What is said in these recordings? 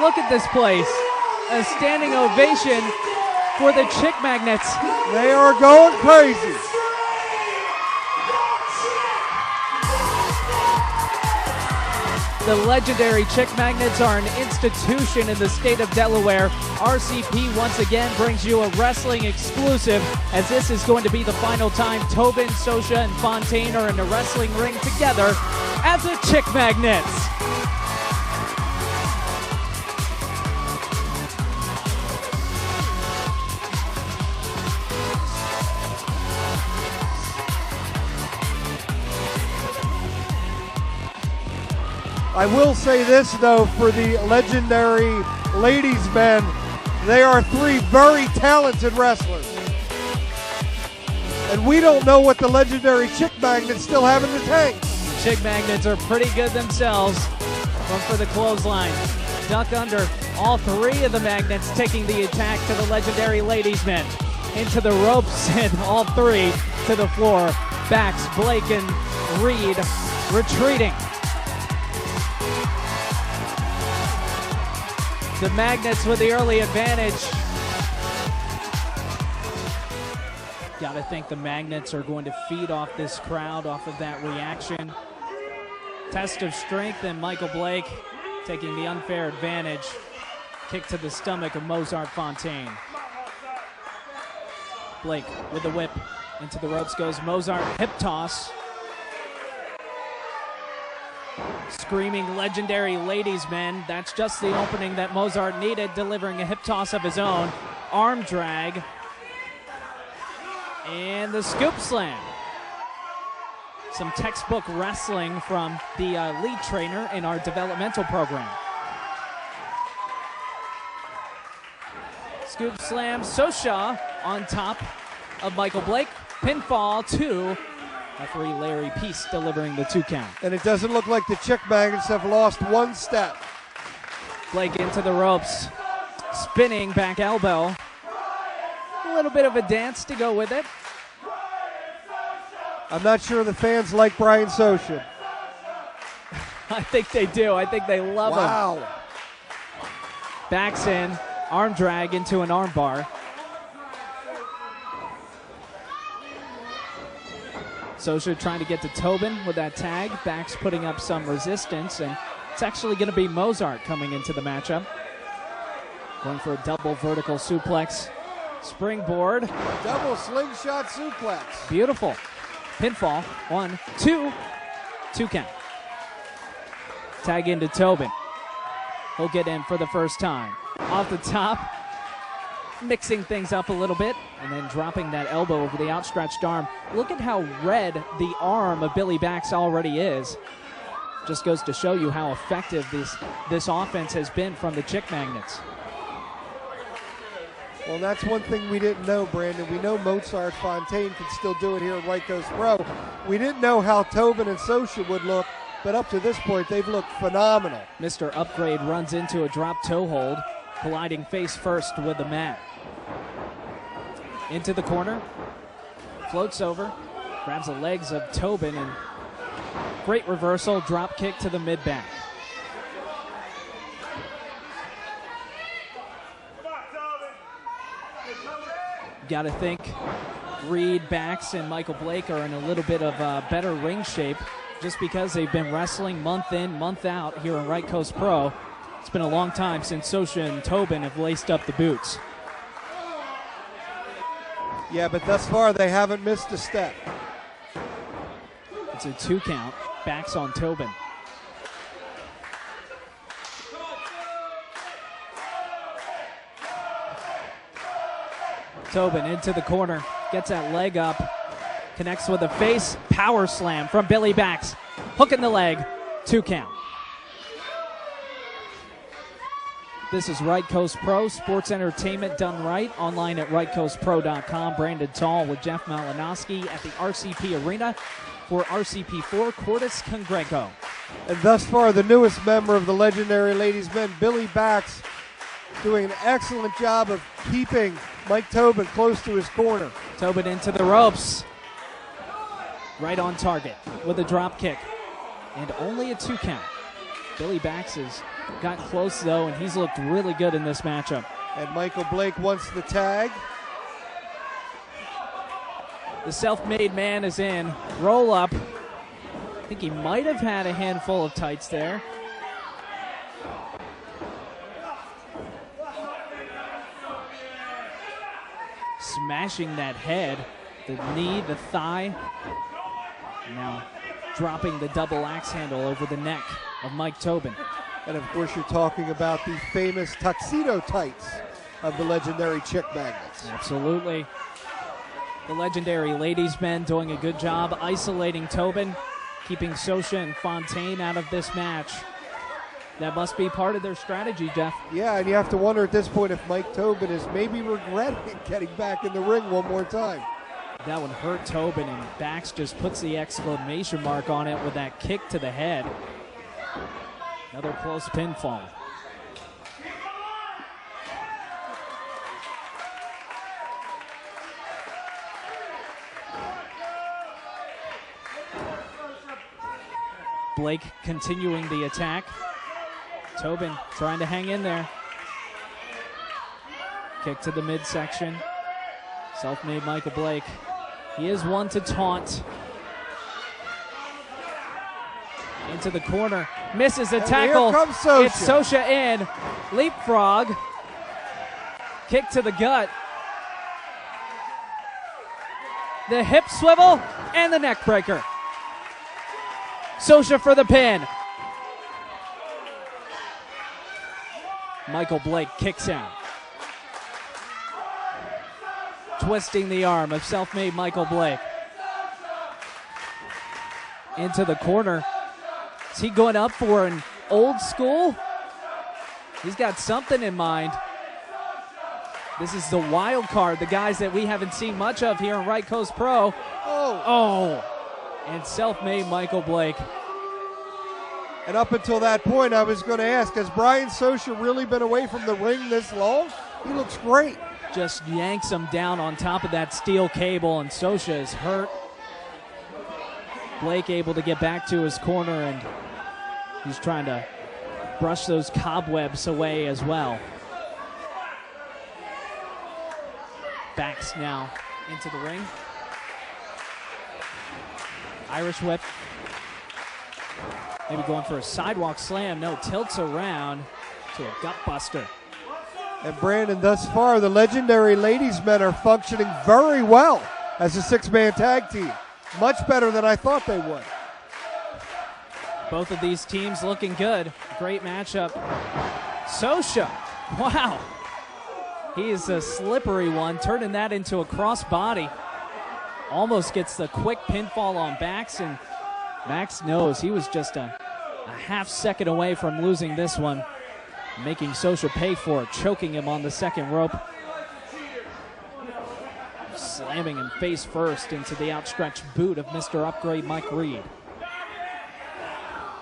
Look at this place. A standing ovation for the Chick Magnets. They are going crazy. The legendary Chick Magnets are an institution in the state of Delaware. RCP once again brings you a wrestling exclusive, as this is going to be the final time Tobin, Soscia, and Fontaine are in a wrestling ring together as the Chick Magnets. I will say this, though, for the legendary ladies' men, they are three very talented wrestlers. And we don't know what the legendary Chick Magnets still have in the tank. The Chick Magnets are pretty good themselves. One for the clothesline. Duck under. All three of the Magnets taking the attack to the legendary ladies' men. Into the ropes, and all three to the floor. Backs, Blake, and Reed retreating. The Magnets with the early advantage. Gotta think the Magnets are going to feed off this crowd, off of that reaction. Test of strength, and Michael Blake taking the unfair advantage. Kick to the stomach of Mozart Fontaine. Blake with the whip. Into the ropes goes Mozart. Hip toss. Screaming legendary ladies' men. That's just the opening that Mozart needed, delivering a hip toss of his own. Arm drag. And the scoop slam. Some textbook wrestling from the lead trainer in our developmental program. Scoop slam. Soscia on top of Michael Blake. Pinfall to referee Larry Peace delivering the 2 count. And it doesn't look like the Chick Magnets have lost one step. Blake into the ropes. Spinning back elbow. A little bit of a dance to go with it. I'm not sure the fans like Brian Soscia. I think they do. I think they love him. Wow. Backs in. Arm drag into an arm bar. Soscia trying to get to Tobin with that tag. Backs putting up some resistance, and it's actually going to be Mozart coming into the matchup. Going for a double vertical suplex. Springboard. Double slingshot suplex. Beautiful. Pinfall. 1, 2. 2 count. Tag into Tobin. He'll get in for the first time. Off the top. Mixing things up a little bit, and then dropping that elbow over the outstretched arm. Look at how red the arm of Billy Backs already is. Just goes to show you how effective this offense has been from the Chick Magnets. Well, that's one thing we didn't know, Brandon. We know Mozart Fontaine can still do it here at Right Coast Pro. We didn't know how Tobin and Soscia would look, but up to this point, they've looked phenomenal. Mr. Upgrade runs into a drop toe hold, colliding face first with the mat. Into the corner, floats over, grabs the legs of Tobin, and great reversal, drop kick to the mid-back. Got to think Reed, Backs, and Michael Blake are in a little bit of better ring shape just because they've been wrestling month in, month out here in Right Coast Pro. It's been a long time since Soscia and Tobin have laced up the boots. Yeah, but thus far they haven't missed a step. It's a 2 count. Backs on Tobin. Tobin into the corner. Gets that leg up. Connects with a face. Power slam from Billy Backs. Hook in the leg. 2 count. This is Right Coast Pro, sports entertainment done right. Online at rightcoastpro.com. Brandon Tall with Jeff Malinowski at the RCP Arena for RCP4, Cordes Congrego. And thus far, the newest member of the legendary ladies' men, Billy Backs, doing an excellent job of keeping Mike Tobin close to his corner. Tobin into the ropes. Right on target with a drop kick. And only a 2 count. Billy Backs is Got close, though, and he's looked really good in this matchup. And Michael Blake wants the tag. The self-made man is in. Roll up. I think he might have had a handful of tights there. Smashing that head, the knee, the thigh. Now dropping the double axe handle over the neck of Mike Tobin. And of course you're talking about the famous tuxedo tights of the legendary Chick Magnets. Absolutely. The legendary ladies' men doing a good job isolating Tobin, keeping Soscia and Fontaine out of this match. That must be part of their strategy, Jeff. Yeah, and you have to wonder at this point if Mike Tobin is maybe regretting getting back in the ring one more time. That one hurt Tobin, and Bax just puts the exclamation mark on it with that kick to the head. Another close pinfall. Blake continuing the attack. Tobin trying to hang in there. Kick to the midsection. Self-made Michael Blake. He is one to taunt. Into the corner. Misses a tackle. Here comes Soscia. It's Soscia in. Leapfrog. Kick to the gut. The hip swivel and the neck breaker. Soscia for the pin. Michael Blake kicks out. Twisting the arm of self-made Michael Blake. Into the corner. Is he going up for an old school? He's got something in mind. This is the wild card, the guys that we haven't seen much of here in Right Coast Pro. Oh. And self-made Michael Blake. And up until that point, I was going to ask, has Brian Soscia really been away from the ring this long? He looks great. Just yanks him down on top of that steel cable, and Soscia is hurt. Blake able to get back to his corner, and he's trying to brush those cobwebs away as well. Backs now into the ring. Irish whip. Maybe going for a sidewalk slam. No, tilts around to a gut buster. And Brandon, thus far, the legendary ladies' men are functioning very well as a six-man tag team. Much better than I thought they would. Both of these teams looking good. Great matchup. Soscia, wow. He is a slippery one, turning that into a crossbody. Almost gets the quick pinfall on Bax, and Bax knows he was just a half second away from losing this one, making Soscia pay for it, choking him on the second rope. Slamming him face first into the outstretched boot of Mr. Upgrade Mike Reed.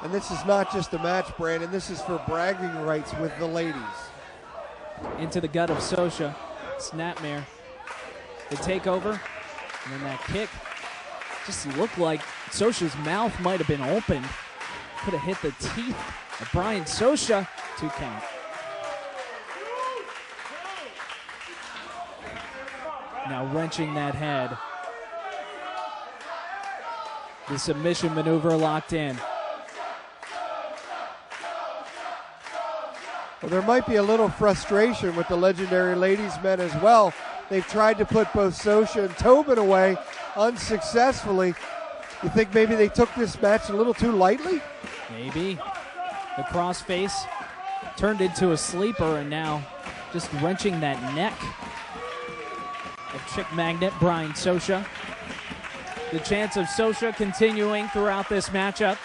And this is not just a match, Brandon. This is for bragging rights with the ladies. Into the gut of Soscia. Snapmare. The takeover. And then that kick. Just looked like Soscia's mouth might have been opened. Could have hit the teeth of Brian Soscia. 2 count. Now wrenching that head. The submission maneuver locked in. Well, there might be a little frustration with the legendary ladies' men as well. They've tried to put both Soscia and Tobin away unsuccessfully. You think maybe they took this match a little too lightly? Maybe. The crossface turned into a sleeper, and now just wrenching that neck of Chick Magnet Brian Soscia. The chance of Soscia continuing throughout this matchup.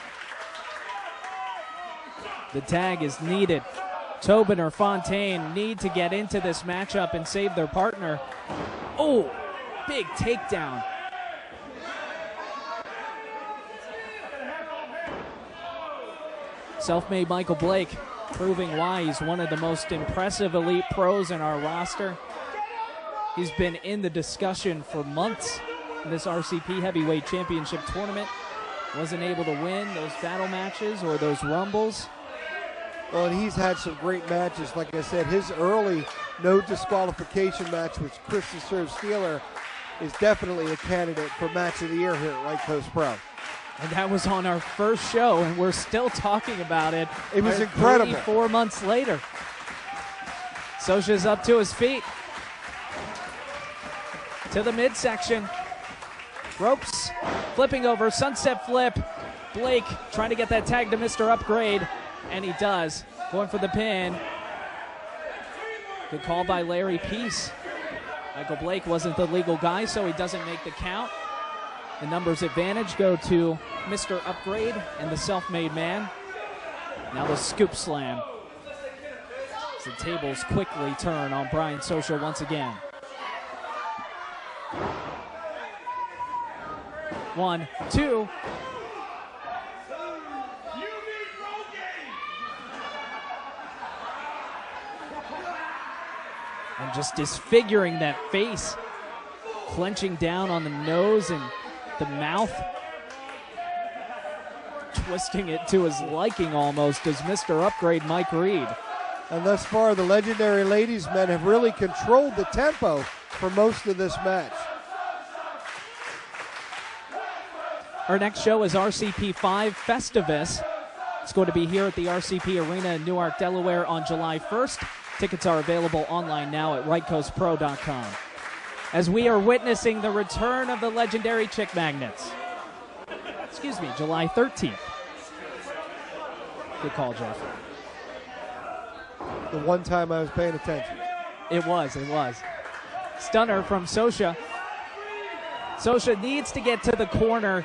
The tag is needed. Tobin or Fontaine need to get into this matchup and save their partner. Oh, big takedown. Self-made Michael Blake proving why he's one of the most impressive elite pros in our roster. He's been in the discussion for months in this RCP Heavyweight Championship tournament. Wasn't able to win those battle matches or those rumbles. Well, and he's had some great matches. Like I said, his early no disqualification match with Chris the Serve Steeler is definitely a candidate for match of the year here at Right Coast Pro. And that was on our first show, and we're still talking about it. It was incredible. 4 months later. Soscia's up to his feet. To the midsection. Ropes, flipping over, sunset flip. Blake trying to get that tag to Mr. Upgrade, and he does. Going for the pin. Good call by Larry Peace. Michael Blake wasn't the legal guy, so he doesn't make the count. The numbers advantage go to Mr. Upgrade and the self-made man. Now the scoop slam. As the tables quickly turn on Brian Soscia once again. 1, 2. And just disfiguring that face, clenching down on the nose and the mouth, twisting it to his liking almost as Mr. Upgrade Mike Reed. And thus far, the legendary ladies men have really controlled the tempo for most of this match. Our next show is RCP 5 Festivus. It's going to be here at the RCP Arena in Newark, Delaware on July 1st. Tickets are available online now at rightcoastpro.com. As we are witnessing the return of the legendary Chick Magnets. Excuse me, July 13th. Good call, Jeff. The one time I was paying attention. It was. Stunner from Soscia. Soscia needs to get to the corner.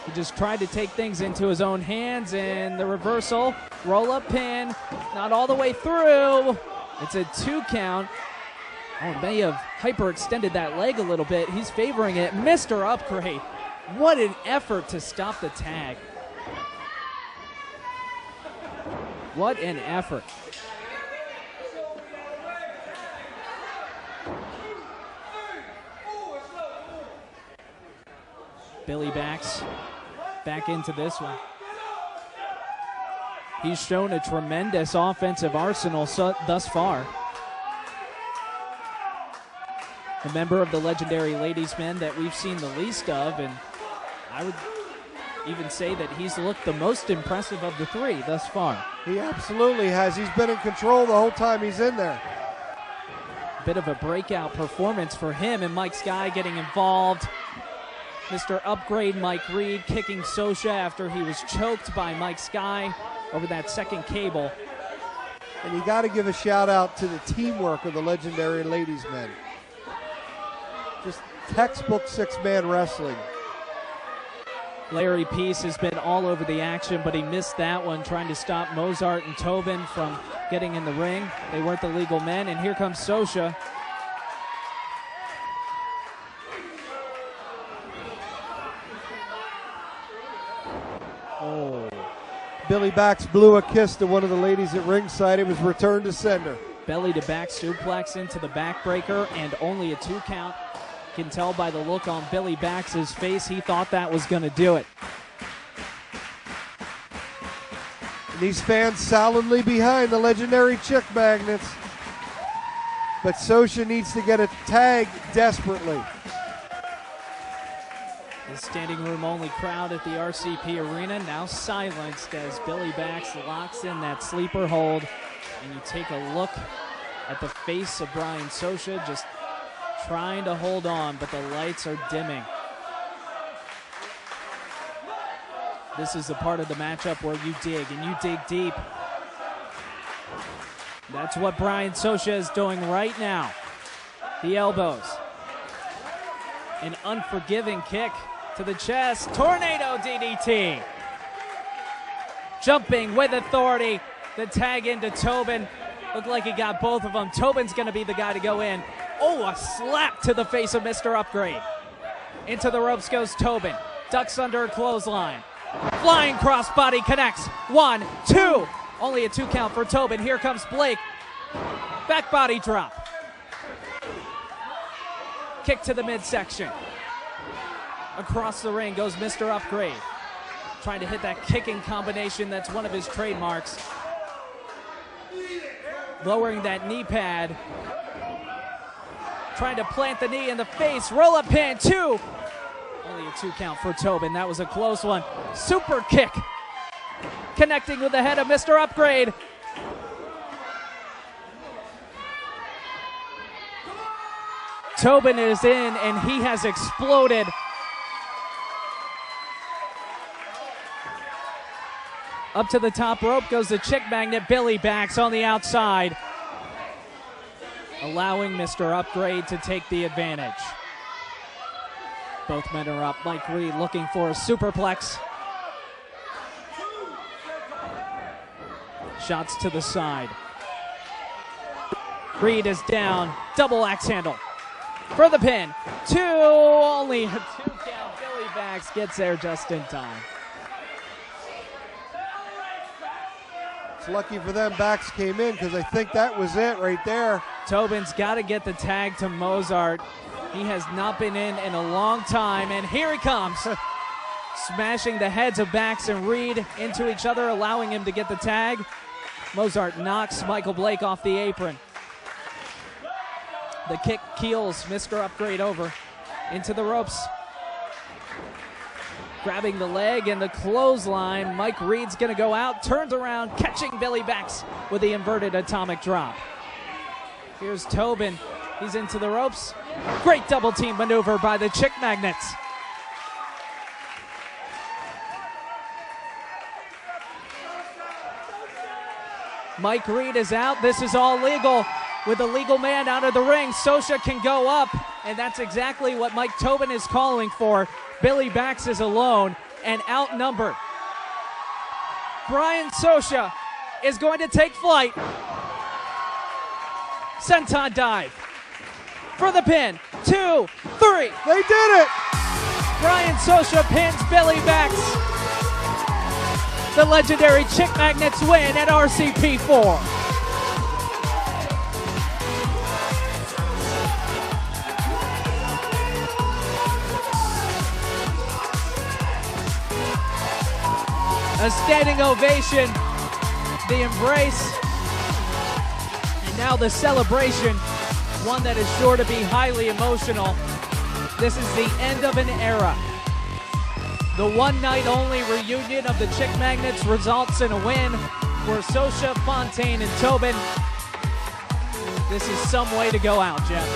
He just tried to take things into his own hands, and the reversal, roll-up pin, not all the way through. It's a 2 count. Oh, may have hyperextended that leg a little bit. He's favoring it. Mr. Upgrade. What an effort to stop the tag. What an effort. Billy backs back into this one. He's shown a tremendous offensive arsenal thus far. A member of the legendary ladies men that we've seen the least of, and I would even say that he's looked the most impressive of the 3 thus far. He absolutely has. He's been in control the whole time he's in there. Bit of a breakout performance for him, and Mike Sky getting involved. Mr. Upgrade Mike Reed kicking Soscia after he was choked by Mike Sky over that second cable. And you got to give a shout out to the teamwork of the legendary ladies men. Just textbook 6-man wrestling. Larry Peace has been all over the action, but he missed that one, trying to stop Mozart and Tobin from getting in the ring. They weren't the legal men, and here comes Soscia. Oh. Billy Bax blew a kiss to one of the ladies at ringside. It was return to sender. Belly to back suplex into the backbreaker, and only a 2 count. Can tell by the look on Billy Bax's face, he thought that was going to do it. And these fans solidly behind the legendary Chick Magnets. But Soscia needs to get a tag desperately. The standing room only crowd at the RCP Arena now silenced as Billy Bax locks in that sleeper hold. And you take a look at the face of Brian Soscia, just trying to hold on, but the lights are dimming. This is the part of the matchup where you dig, and you dig deep. That's what Brian Soscia is doing right now. The elbows. An unforgiving kick to the chest. Tornado DDT. Jumping with authority. The tag into Tobin. Looked like he got both of them. Tobin's going to be the guy to go in. Oh, a slap to the face of Mr. Upgrade. Into the ropes goes Tobin. Ducks under a clothesline. Flying crossbody connects. 1, 2. Only a 2 count for Tobin. Here comes Blake. Back body drop. Kick to the midsection. Across the ring goes Mr. Upgrade. Trying to hit that kicking combination that's one of his trademarks. lowering that knee pad. Trying to plant the knee in the face. Roll-up pin, 2. Only a 2 count for Tobin. That was a close one. Super kick. Connecting with the head of Mr. Upgrade. Tobin is in, and he has exploded. Up to the top rope goes the chick magnet. Billy backs on the outside, allowing Mr. Upgrade to take the advantage. Both men are up. Mike Reed looking for a superplex. Shots to the side. Reed is down. Double axe handle for the pin. 2, only a 2 count. Billy backs, gets there just in time. It's lucky for them Bax came in, because I think that was it right there. Tobin's got to get the tag to Mozart. He has not been in a long time, and here he comes. Smashing the heads of Bax and Reed into each other, allowing him to get the tag. Mozart knocks Michael Blake off the apron. The kick keels Mr. Upgrade over into the ropes. Grabbing the leg and the clothesline. Mike Reed's going to go out, turns around, catching Billy Bax with the inverted atomic drop. Here's Tobin. He's into the ropes. Great double team maneuver by the chick magnets. Mike Reed is out. This is all legal. With the legal man out of the ring, Soscia can go up, and that's exactly what Mike Tobin is calling for. Billy Bax is alone and outnumbered. Brian Soscia is going to take flight. Senton dive for the pin. 2, 3. They did it! Brian Soscia pins Billy Bax. The legendary Chick Magnets win at RCP4. A standing ovation, the embrace, and now the celebration, one that is sure to be highly emotional. This is the end of an era. The one night only reunion of the Chick Magnets results in a win for Soscia, Fontaine, and Tobin. This is some way to go out, Jeff.